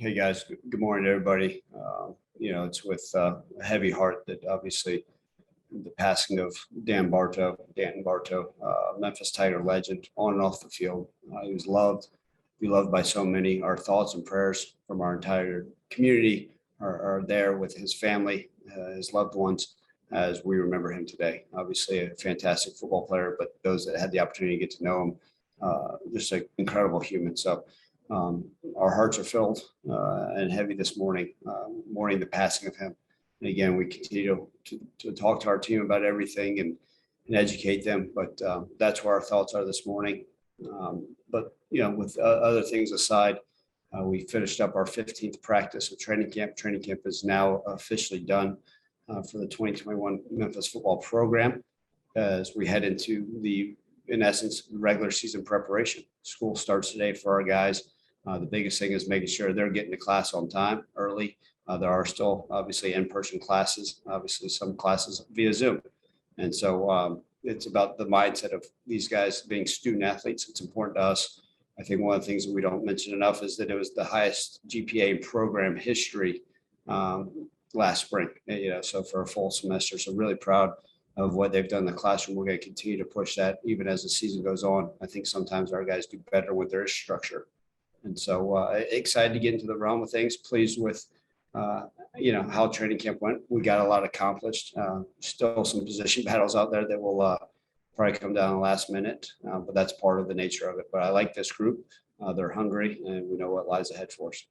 Hey guys, good morning, everybody. It's with a heavy heart that obviously the passing of Danton Bartow, Memphis Tiger legend on and off the field. He was beloved by so many. Our thoughts and prayers from our entire community are there with his family, his loved ones, as we remember him today. Obviously a fantastic football player, but those that had the opportunity to get to know him, just an incredible human. So our hearts are filled and heavy this morning, mourning the passing of him. And again, we continue to talk to our team about everything and educate them. But that's where our thoughts are this morning. With other things aside, we finished up our 15th practice of training camp. Training camp is now officially done for the 2021 Memphis football program as we head into in essence, regular season preparation. School starts today for our guys. The biggest thing is making sure they're getting to class on time early. There are still obviously in-person classes, obviously some classes via Zoom. And so it's about the mindset of these guys being student athletes. It's important to us. I think one of the things that we don't mention enough is that it was the highest GPA in program history last spring, so for a full semester. So really proud of what they've done in the classroom. We're going to continue to push that even as the season goes on. I think sometimes our guys do better when there is structure. And so excited to get into the realm of things, pleased with, how training camp went. We got a lot accomplished. Still some position battles out there that will probably come down the last minute, but that's part of the nature of it. But I like this group. They're hungry and we know what lies ahead for us.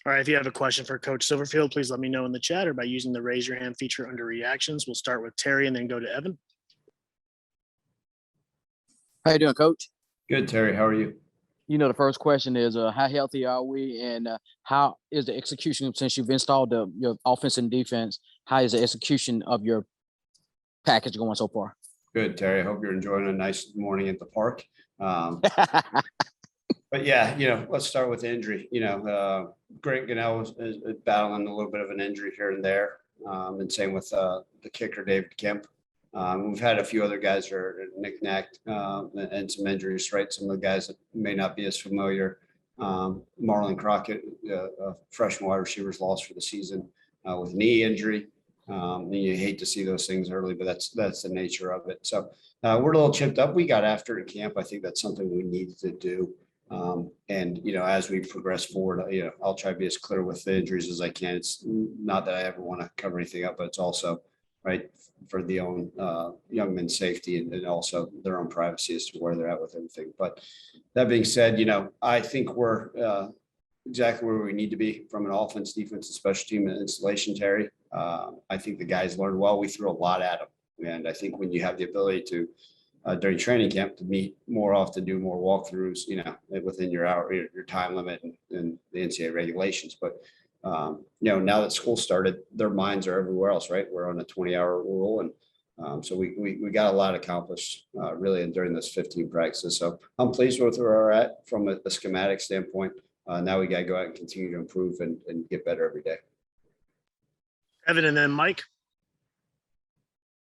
All right, if you have a question for Coach Silverfield, please let me know in the chat or by using the raise your hand feature under reactions. We'll start with Terry and then go to Evan. How you doing, Coach? Good, Terry. How are you? The first question is, how healthy are we, and how is the execution since you've installed your offense and defense? How is the execution of your package going so far? Good, Terry. I hope you're enjoying a nice morning at the park. But yeah, let's start with injury. Grant Hedrick is battling a little bit of an injury here and there, and same with the kicker David Kemp. We've had a few other guys who are knick-knacked and some injuries, right? Some of the guys that may not be as familiar. Marlon Crockett, a freshman wide receiver's lost for the season with knee injury. And you hate to see those things early, but that's the nature of it. So we're a little chipped up. We got after it in camp. I think that's something we needed to do. As we progress forward, I'll try to be as clear with the injuries as I can. It's not that I ever want to cover anything up, but it's also right for the own young men's safety and also their own privacy as to where they're at with everything. But that being said, I think we're exactly where we need to be from an offense, defense, and special team and installation, Terry. I think the guys learned well. We threw a lot at them. And I think when you have the ability to, during training camp, to meet more often, do more walkthroughs, within your hour, your time limit and the NCAA regulations. But now that school started, their minds are everywhere else, right? We're on a 20-hour rule. And so we got a lot accomplished really during this 15 practices. So I'm pleased with where we're at from a schematic standpoint. Now we got to go out and continue to improve and get better every day. Evan and then Mike.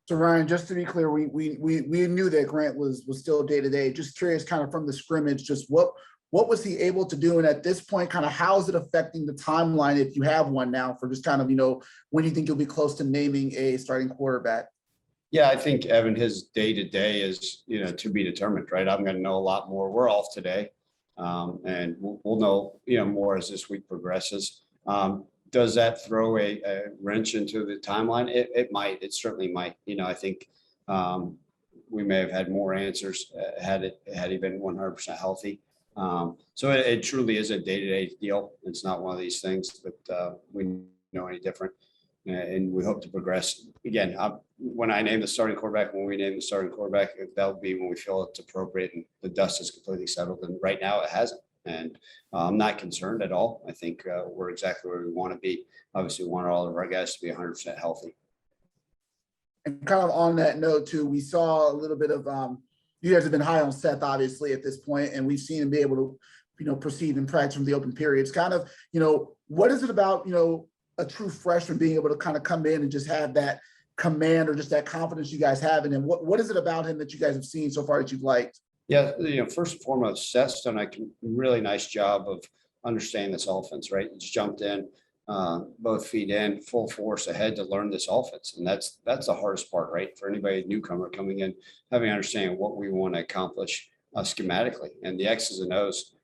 So Ryan, just to be clear, we knew that Grant was still day-to-day. Just curious, kind of from the scrimmage, just what was he able to do? And at this point, kind of how is it affecting the timeline, if you have one now, for just kind of, when you think you'll be close to naming a starting quarterback? Yeah, I think, Evan, his day-to-day is, to be determined, right? I'm going to know a lot more. We're off today. And we'll know, more as this week progresses. Does that throw a wrench into the timeline? It might. It certainly might. I think we may have had more answers had he been 100% healthy. So it truly is a day-to-day deal. It's not one of these things that we know any different. And we hope to progress. Again, when I name the starting quarterback, that'll be when we feel it's appropriate and the dust is completely settled. And right now it hasn't. And I'm not concerned at all. I think we're exactly where we want to be. Obviously, we want all of our guys to be 100% healthy. And kind of on that note, too, we saw a little bit of you guys have been high on Seth, obviously, at this point, and we've seen him be able to, proceed in practice from the open periods. Kind of, what is it about, a true freshman being able to kind of come in and just have that command or just that confidence you guys have in him? What is it about him that you guys have seen so far that you've liked? Yeah, first and foremost, Seth's done a really nice job of understanding this offense, right? He's jumped in, both feet in, full force ahead to learn this offense. And that's the hardest part, right? For anybody newcomer coming in, having an understanding what we want to accomplish schematically. And the X's and O's,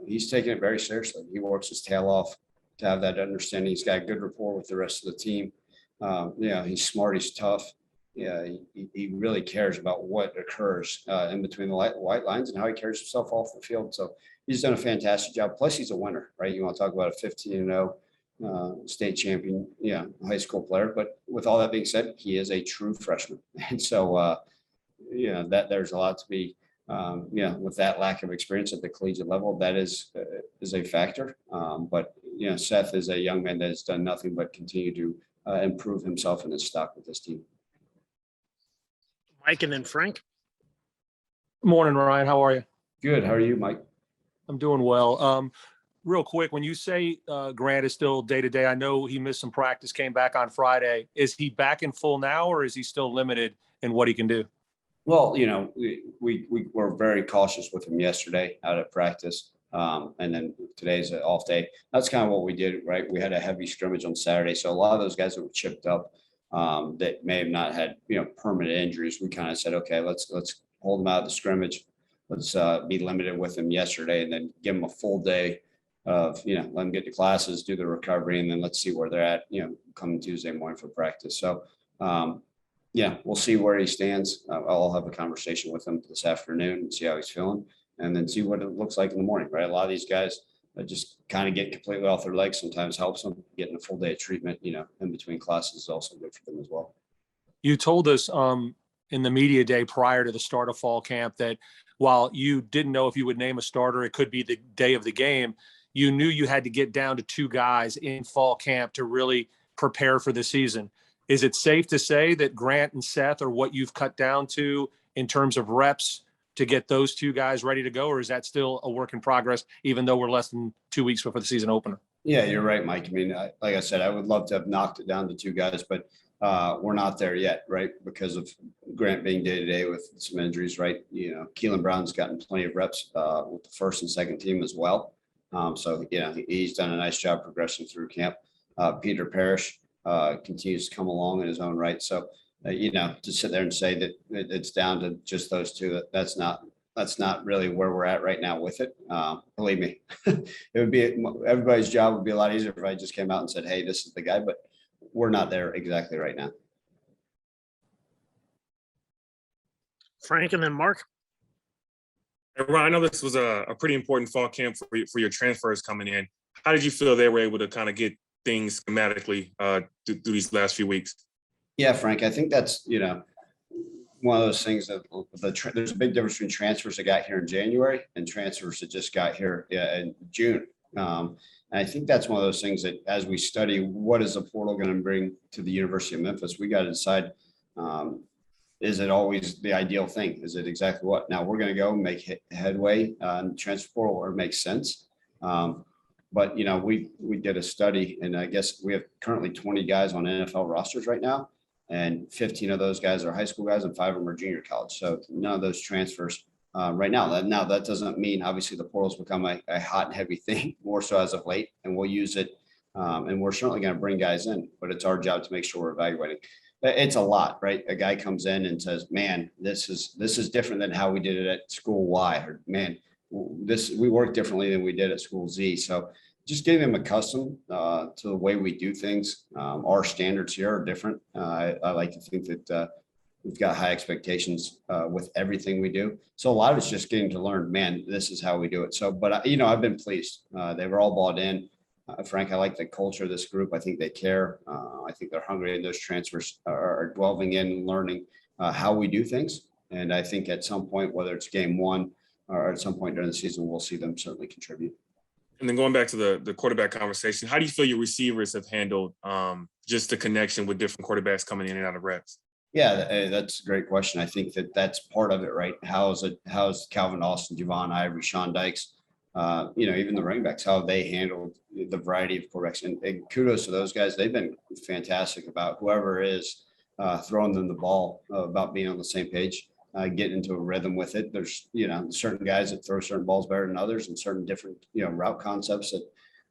he's taking it very seriously. He works his tail off to have that understanding. He's got good rapport with the rest of the team. He's smart, he's tough. Yeah, he really cares about what occurs in between the white lines and how he carries himself off the field. So he's done a fantastic job. Plus, he's a winner, right? You want to talk about a 15-0 state champion, high school player. But with all that being said, he is a true freshman, and so that there's a lot to be, with that lack of experience at the collegiate level, that is a factor. But Seth is a young man that has done nothing but continue to improve himself and his stock with this team. Mike and then Frank. Morning, Ryan. How are you? Good. How are you, Mike? I'm doing well. Real quick, when you say Grant is still day to day, I know he missed some practice, came back on Friday. Is he back in full now, or is he still limited in what he can do? Well, we were very cautious with him yesterday out at practice. And then today's an off day. That's kind of what we did, right? We had a heavy scrimmage on Saturday. So a lot of those guys that were chipped up, that may have not had, permanent injuries, we kind of said, okay, let's hold them out of the scrimmage. Let's be limited with them yesterday and then give them a full day of, let them get to classes, do the recovery, and then let's see where they're at, coming Tuesday morning for practice. So, we'll see where he stands. I'll have a conversation with him this afternoon and see how he's feeling, and then see what it looks like in the morning, right? A lot of these guys just kind of get completely off their legs sometimes helps them. Getting a full day of treatment, in between classes is also good for them as well. You told us in the media day prior to the start of fall camp that while you didn't know if you would name a starter, it could be the day of the game. You knew you had to get down to 2 guys in fall camp to really prepare for the season. Is it safe to say that Grant and Seth are what you've cut down to in terms of reps to get those 2 guys ready to go? Or is that still a work in progress, even though we're less than 2 weeks before the season opener? Yeah, you're right, Mike. I mean, like I said, I would love to have knocked it down to 2 guys, but we're not there yet, right? Because of Grant being day to day with some injuries, right? Keelan Brown's gotten plenty of reps with the first and second team as well. So, he's done a nice job progressing through camp. Peter Parrish continues to come along in his own right. So, to sit there and say that it's down to just those 2, that's not really where we're at right now with it. Believe me, it would be everybody's job would be a lot easier if I just came out and said, hey, this is the guy, but we're not there exactly right now. Frank and then Mark. Ron, I know this was a pretty important fall camp for your transfers coming in. How did you feel they were able to kind of get things schematically through these last few weeks? Yeah, Frank, I think that's, one of those things that there's a big difference between transfers that got here in January and transfers that just got here in June. And I think that's one of those things that as we study, what is the portal going to bring to the University of Memphis? We got to decide, is it always the ideal thing? Is it exactly what? Now we're going to go make headway on transfer portal where it makes sense. But, we did a study, and I guess we have currently 20 guys on NFL rosters right now, and 15 of those guys are high school guys and 5 of them are junior college. So none of those transfers right now. Now, that doesn't mean, obviously, the portal's become a hot and heavy thing, more so as of late, and we'll use it. And we're certainly going to bring guys in, but it's our job to make sure we're evaluating. It's a lot, right? A guy comes in and says, man, this is different than how we did it at school Y, or man, we work differently than we did at school Z. So just getting them accustomed to the way we do things. Our standards here are different. I like to think that we've got high expectations with everything we do. So a lot of it's just getting to learn, man, this is how we do it. So, but I've been pleased. They were all bought in. Frank, I like the culture of this group. I think they care. I think they're hungry, and those transfers are delving in and learning how we do things. And I think at some point, whether it's game 1 or at some point during the season, we'll see them certainly contribute. And then going back to the quarterback conversation, how do you feel your receivers have handled just the connection with different quarterbacks coming in and out of reps? Yeah, that's a great question. I think that's part of it, right? How's Calvin Austin, Javon Ivory, Sean Dykes, even the running backs, how they handled the variety of quarterbacks. And kudos to those guys. They've been fantastic about whoever is throwing them the ball, about being on the same page. get into a rhythm with it. There's, certain guys that throw certain balls better than others and certain different, route concepts that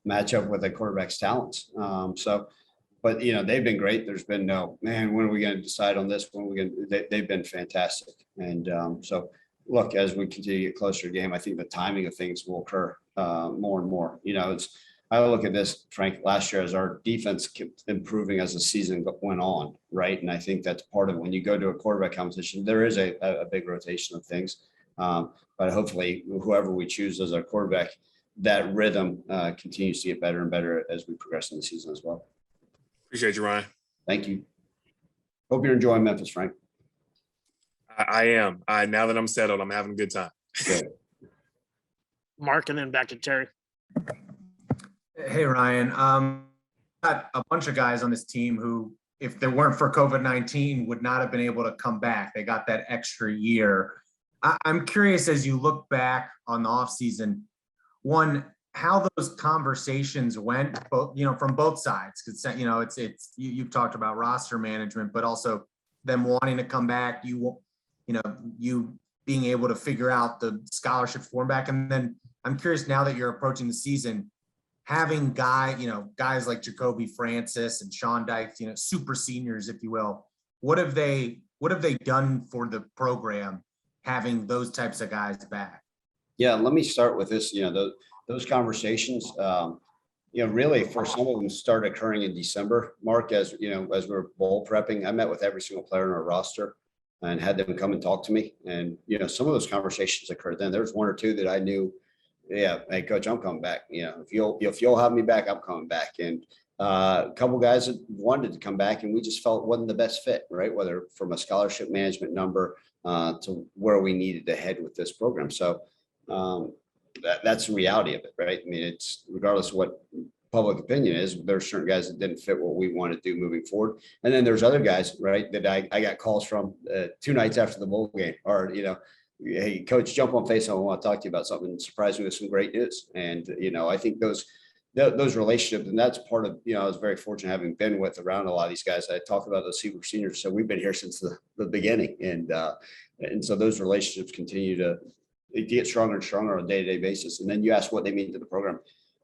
match up with a quarterback's talents. But they've been great. There's been no, man, when are we going to decide on this? When are we going to, they've been fantastic. And so look, as we continue to get closer to the game, I think the timing of things will occur more and more. I look at this, Frank, last year as our defense kept improving as the season went on, right? And I think that's part of it. When you go to a quarterback competition, there is a big rotation of things. But hopefully, whoever we choose as our quarterback, that rhythm continues to get better and better as we progress in the season as well. Appreciate you, Ryan. Thank you. Hope you're enjoying Memphis, Frank. I am. Now that I'm settled, I'm having a good time. Good. Mark, and then back to Terry. Hey, Ryan. Got a bunch of guys on this team who, if they weren't for COVID-19, would not have been able to come back. They got that extra year. I'm curious, as you look back on the offseason, one, how those conversations went, both, from both sides. Because, you've talked about roster management, but also them wanting to come back, you being able to figure out the scholarship form back. And then I'm curious, now that you're approaching the season, having guys like Jacoby Francis and Sean Dykes, super seniors, if you will, what have they done for the program, having those types of guys back? Yeah, let me start with this. Those conversations, really for some of them start occurring in December. Mark, as we're bowl prepping, I met with every single player on our roster and had them come and talk to me. And, some of those conversations occurred then. There's one or two that I knew, yeah, hey, coach, I'm coming back. If you'll have me back, I'm coming back. And a couple guys that wanted to come back, and we just felt it wasn't the best fit, right? Whether from a scholarship management number to where we needed to head with this program. So that's the reality of it, right? I mean, it's regardless of what public opinion is, there's certain guys that didn't fit what we want to do moving forward. And then there's other guys, right, that I got calls from 2 nights after the bowl game, or, hey, coach, jump on FaceTime. I want to talk to you about something and surprise me with some great news. And, I think those relationships, and that's part of, I was very fortunate having been around a lot of these guys. I talk about those super seniors. So we've been here since the beginning. And so those relationships continue to get stronger and stronger on a day-to-day basis. And then you ask what they mean to the program.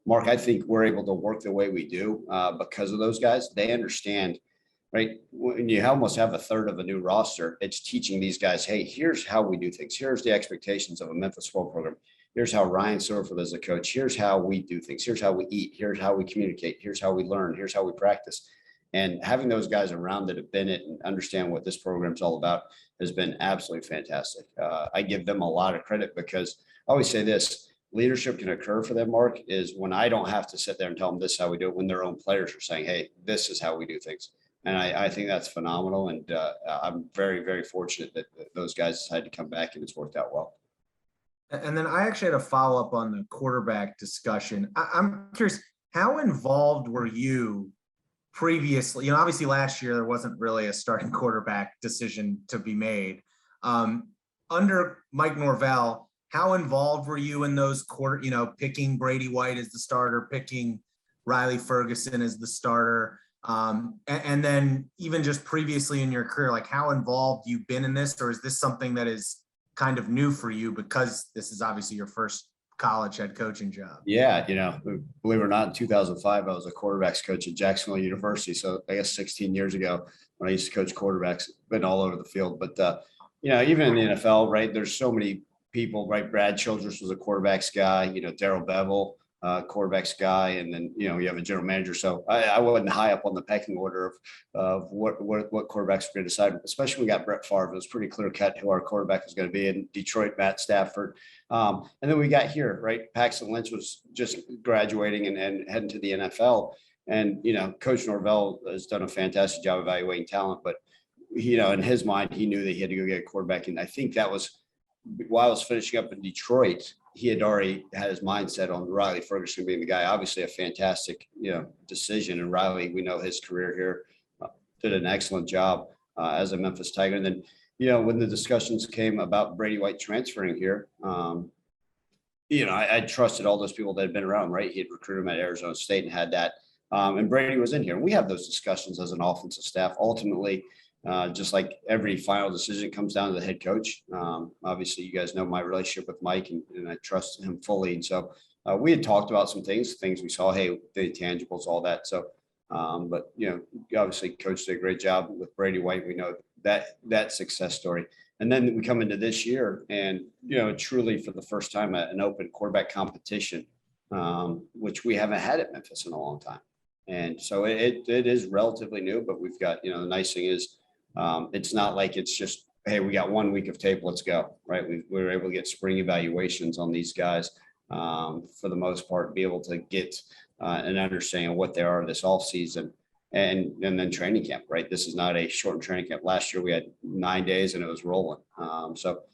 Mark, I think we're able to work the way we do because of those guys. They understand, right? When you almost have a third of a new roster, it's teaching these guys, hey, here's how we do things. Here's the expectations of a Memphis football program. Here's how Ryan Silverfield is a coach. Here's how we do things. Here's how we eat. Here's how we communicate. Here's how we learn. Here's how we practice. And having those guys around that have been it and understand what this program's all about has been absolutely fantastic. I give them a lot of credit because I always say this, leadership can occur for them, Mark, is when I don't have to sit there and tell them this is how we do it, when their own players are saying, hey, this is how we do things. And I think that's phenomenal. And I'm very, very fortunate that those guys decided to come back and it's worked out well. And then I actually had a follow-up on the quarterback discussion. I'm curious, how involved were you previously? Obviously last year there wasn't really a starting quarterback decision to be made. Under Mike Norvell, how involved were you in those picking Brady White as the starter, picking Riley Ferguson as the starter? And then even just previously in your career, like how involved you've been in this, or is this something that is kind of new for you because this is obviously your first college head coaching job? Yeah. Believe it or not, in 2005, I was a quarterbacks coach at Jacksonville University. So I guess 16 years ago when I used to coach quarterbacks, been all over the field. But, even in the NFL, right, there's so many people, right? Brad Childress was a quarterbacks guy, Darrell Bevel, quarterbacks guy. And then, you have a general manager. So I wasn't high up on the pecking order of what quarterbacks were going to decide, especially when we got Brett Favre. It was pretty clear cut who our quarterback was going to be in Detroit, Matt Stafford. And then we got here, right? Paxton Lynch was just graduating and heading to the NFL. And, Coach Norvell has done a fantastic job evaluating talent, but, in his mind, he knew that he had to go get a quarterback. And I think that was while I was finishing up in Detroit, he had already had his mindset on Riley Ferguson being the guy. Obviously a fantastic, decision. And Riley, we know his career here, did an excellent job as a Memphis Tiger. And then, when the discussions came about Brady White transferring here, I trusted all those people that had been around, right? He had recruited him at Arizona State and had that. And Brady was in here. And we have those discussions as an offensive staff. Ultimately, just like every final decision comes down to the head coach. Obviously, you guys know my relationship with Mike, and I trust him fully. And so we had talked about some things we saw, hey, the intangibles, all that. So, but obviously, coach did a great job with Brady White. We know that success story. And then we come into this year, and truly for the first time, an open quarterback competition, which we haven't had at Memphis in a long time. And so it is relatively new, but we've got, the nice thing is it's not like it's just, hey, we got 1 week of tape, let's go, right? We were able to get spring evaluations on these guys for the most part, be able to get an understanding of what they are this off season. And then training camp, right? This is not a shortened training camp. Last year we had 9 days and it was rolling. So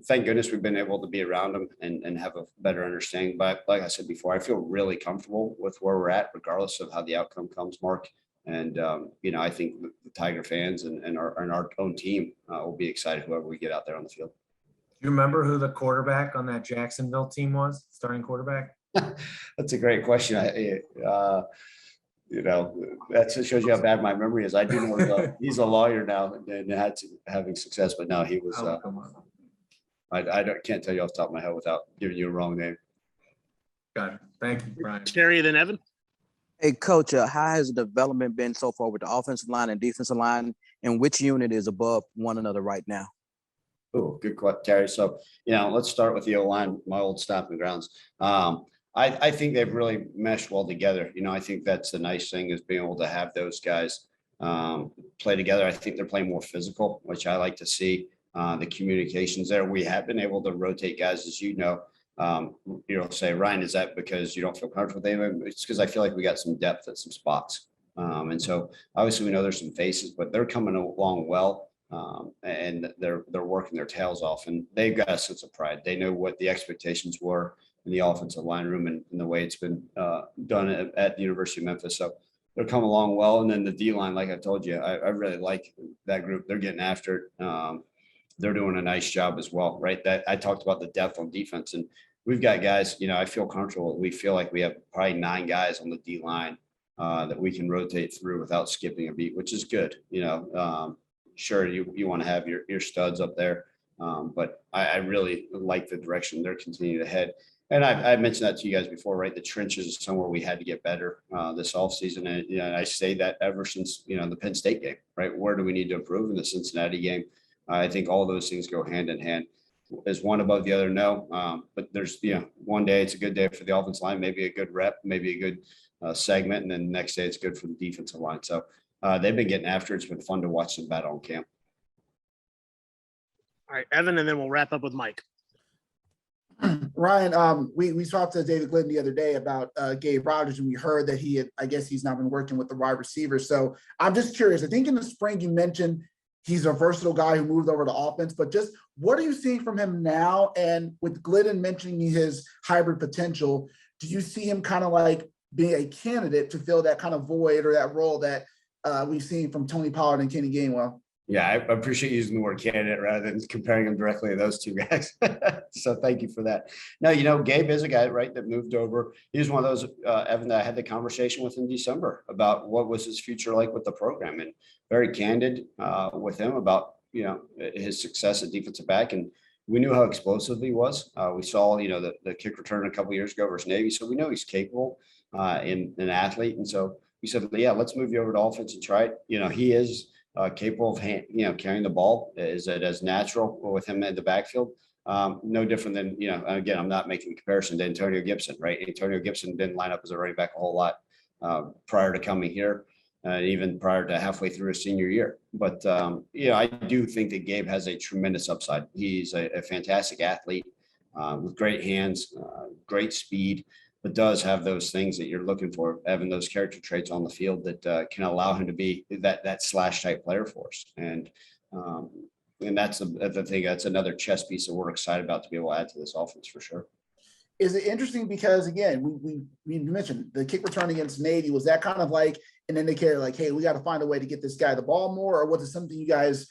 thank goodness we've been able to be around them and have a better understanding. But like I said before, I feel really comfortable with where we're at, regardless of how the outcome comes, Mark. And, I think the Tiger fans and our own team will be excited whoever we get out there on the field. Do you remember who the quarterback on that Jacksonville team was, starting quarterback? That's a great question. That just shows you how bad my memory is. I do know he's a lawyer now and having success, but no, he was. I can't tell you off the top of my head without giving you a wrong name. Got it. Thank you, Brian. Terry, then Evan. Hey, Coach, how has the development been so far with the offensive line and defensive line, and which unit is above one another right now? Oh, good question, Terry. So, let's start with the O-line, my old stomping grounds. I think they've really meshed well together. I think that's the nice thing is being able to have those guys play together. I think they're playing more physical, which I like to see. The communications there. We have been able to rotate guys, as say, Ryan, is that because you don't feel comfortable with them? It's because I feel like we got some depth at some spots. And so obviously we know there's some faces, but they're coming along well. And they're working their tails off, and they've got a sense of pride. They know what the expectations were in the offensive line room and the way it's been done at the University of Memphis. So they're coming along well. And then the D line, like I told you, I really like that group. They're getting after it. They're doing a nice job as well, right? That I talked about the depth on defense, and we've got guys, I feel comfortable. We feel like we have probably 9 guys on the D line that we can rotate through without skipping a beat, which is good. Sure, you want to have your studs up there, but I really like the direction they're continuing to head. And I mentioned that to you guys before, right? The trenches is somewhere we had to get better this offseason. And, I say that ever since, the Penn State game, right? Where do we need to improve? In the Cincinnati game? I think all those things go hand in hand. Is one above the other? No. But there's, one day it's a good day for the offensive line, maybe a good rep, maybe a good segment. And then the next day it's good for the defensive line. So they've been getting after it. It's been fun to watch them battle in camp. All right, Evan, and then we'll wrap up with Mike. Ryan, we talked to David Glidden the other day about Gabe Rogers, and we heard that he's now been working with the wide receivers. So I'm just curious. I think in the spring you mentioned he's a versatile guy who moved over to offense, but just what are you seeing from him now? And with Glidden mentioning his hybrid potential, do you see him kind of like being a candidate to fill that kind of void or that role that we've seen from Tony Pollard and Kenny Gainwell? Yeah, I appreciate using the word candidate rather than comparing them directly to those two guys. So thank you for that. No, Gabe is a guy, right, that moved over. He was one of those, Evan, that I had the conversation with in December about what was his future like with the program, and very candid with him about, his success at defensive back. And we knew how explosive he was. We saw, the kick return a couple of years ago versus Navy. So we know he's capable in an athlete. And so we said, yeah, let's move you over to offense and try it. He is capable of carrying the ball. Is it as natural with him in the backfield? No different than, again, I'm not making a comparison to Antonio Gibson, right? Antonio Gibson didn't line up as a running back a whole lot prior to coming here, even prior to halfway through his senior year. But, I do think that Gabe has a tremendous upside. He's a fantastic athlete with great hands, great speed, but does have those things that you're looking for, having those character traits on the field that can allow him to be that slash type player for us. And that's the thing. That's another chess piece that we're excited about to be able to add to this offense for sure. Is it interesting because, again, we mentioned the kick return against Navy. Was that kind of like an indicator like, hey, we got to find a way to get this guy the ball more? Or was it something you guys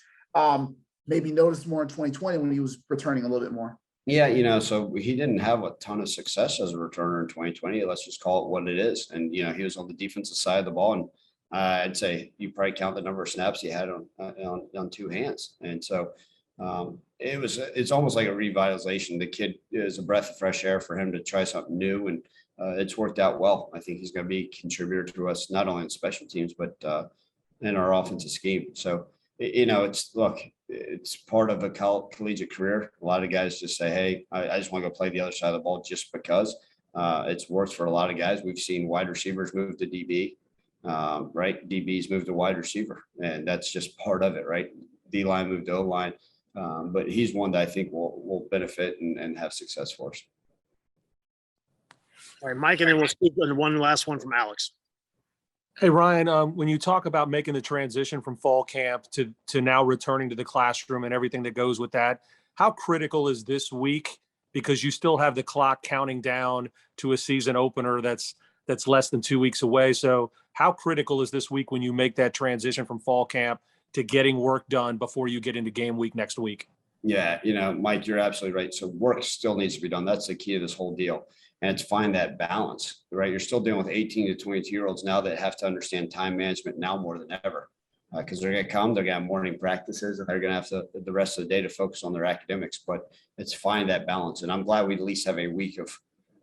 maybe noticed more in 2020 when he was returning a little bit more? Yeah, so he didn't have a ton of success as a returner in 2020. Let's just call it what it is. And, he was on the defensive side of the ball. I'd say you probably count the number of snaps he had on two hands. And so it's almost like a revitalization. The kid is a breath of fresh air for him to try something new, and it's worked out well. I think he's going to be a contributor to us, not only in special teams, but in our offensive scheme. So, it's part of a collegiate career. A lot of guys just say, hey, I just want to go play the other side of the ball just because. It's worked for a lot of guys. We've seen wide receivers move to DB, right? DBs move to wide receiver, and that's just part of it, right? D line moved to O line, but he's one that I think will benefit and have success for us. All right, Mike, and then we'll speak on one last one from Alex. Hey, Ryan, when you talk about making the transition from fall camp to now returning to the classroom and everything that goes with that, how critical is this week? Because you still have the clock counting down to a season opener that's less than 2 weeks away. So how critical is this week when you make that transition from fall camp to getting work done before you get into game week next week? Yeah, Mike, you're absolutely right. So work still needs to be done. That's the key to this whole deal. And it's find that balance, right? You're still dealing with 18 to 22-year-olds now that have to understand time management now more than ever, because they're going to come, they're going to have morning practices, and they're going to have the rest of the day to focus on their academics. But it's find that balance. And I'm glad we at least have a week of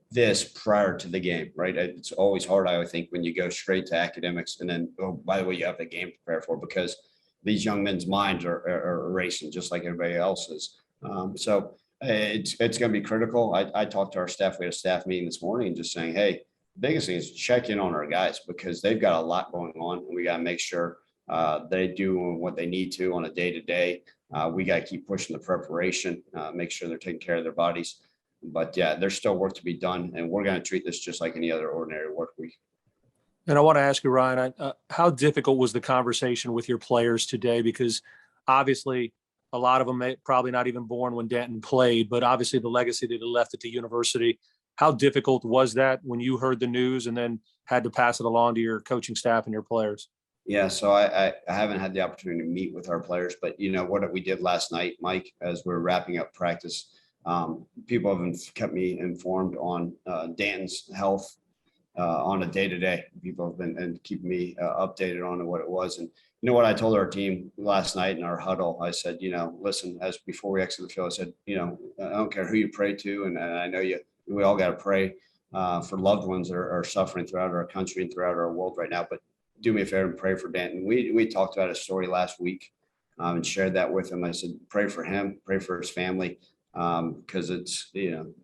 this prior to the game, right? It's always hard, I would think, when you go straight to academics and then, oh, by the way, you have the game to prepare for, because these young men's minds are racing just like everybody else's. So it's going to be critical. I talked to our staff. We had a staff meeting this morning just saying, hey, the biggest thing is check in on our guys, because they've got a lot going on, and we got to make sure they do what they need to on a day-to-day. We got to keep pushing the preparation, make sure they're taking care of their bodies. But yeah, there's still work to be done, and we're going to treat this just like any other ordinary work week. And I want to ask you, Ryan, how difficult was the conversation with your players today? Because obviously a lot of them may probably not even born when Denton played, but obviously the legacy that he left at the university. How difficult was that when you heard the news and then had to pass it along to your coaching staff and your players? Yeah, so I haven't had the opportunity to meet with our players, but what we did last night, Mike, as we're wrapping up practice, people have kept me informed on Dan's health on a day-to-day. People have been and keeping me updated on what it was. And what I told our team last night in our huddle, I said, listen, as before we exit the field, I said, I don't care who you pray to, and I know we all got to pray for loved ones that are suffering throughout our country and throughout our world right now. But do me a favor and pray for Dan. We talked about his story last week and shared that with him. I said, pray for him, pray for his family, because it's,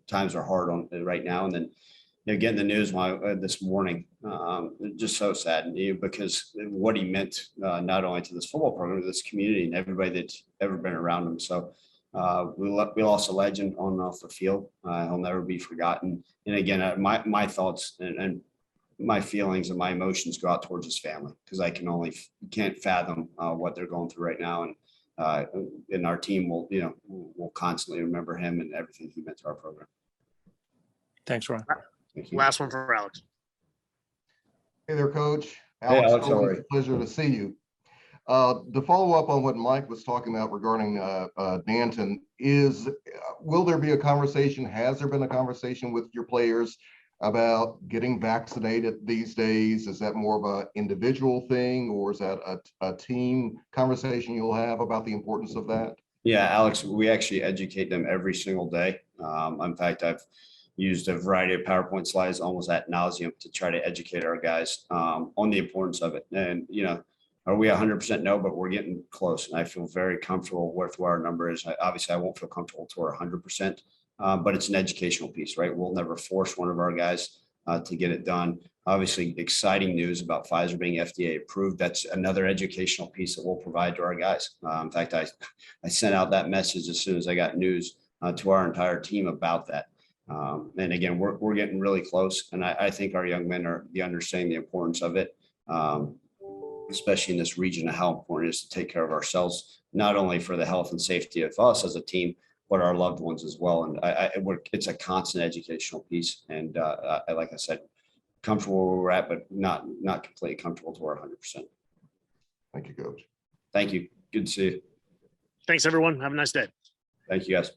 times are hard on right now. And then getting the news this morning, just so sad, because what he meant not only to this football program, but this community and everybody that's ever been around him. So we lost a legend on and off the field. He'll never be forgotten. And again, my thoughts and my feelings and my emotions go out towards his family, because I can't fathom what they're going through right now. And our team will constantly remember him and everything he meant to our program. Thanks, Ryan. Last one for Alex. Hey there, Coach. Hey, Alex, how are always you? a pleasure to see you. To follow up on what Mike was talking about regarding Danton, will there be a conversation? Has there been a conversation with your players about getting vaccinated these days? Is that more of an individual thing, or is that a team conversation you'll have about the importance of that? Yeah, Alex, we actually educate them every single day. In fact, I've used a variety of PowerPoint slides almost ad nauseum to try to educate our guys on the importance of it. And, are we 100% no, but we're getting close. And I feel very comfortable with where our number is. Obviously, I won't feel comfortable to our 100%, but it's an educational piece, right? We'll never force one of our guys to get it done. Obviously, exciting news about Pfizer being FDA approved. That's another educational piece that we'll provide to our guys. In fact, I sent out that message as soon as I got news to our entire team about that. And again, we're getting really close. And I think our young men are understanding the importance of it, especially in this region, of how important it is to take care of ourselves, not only for the health and safety of us as a team, but our loved ones as well. And it's a constant educational piece. And like I said, comfortable where we're at, but not completely comfortable to our 100%. Thank you, Coach. Thank you. Good to see you. Thanks, everyone. Have a nice day. Thank you, guys.